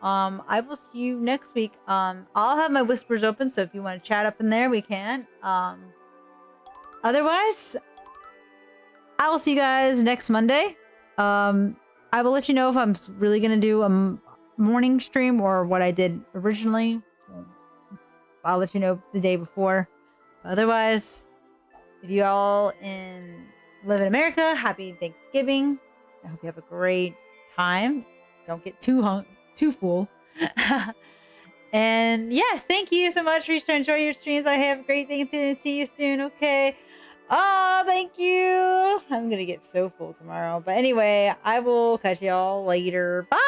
I will see you next week. I'll have my whispers open, so if you want to chat up in there, we can. Otherwise, I will see you guys next Monday. I will let you know if I'm really gonna do a morning stream or what I did originally. I'll let you know the day before. Otherwise, if you all live in America, happy Thanksgiving. I hope you have a great time. Don't get too full. And yes, thank you so much for enjoy your streams. I have a great day and see you soon. Okay. Oh, thank you. I'm gonna get so full tomorrow. But anyway, I will catch y'all later. Bye.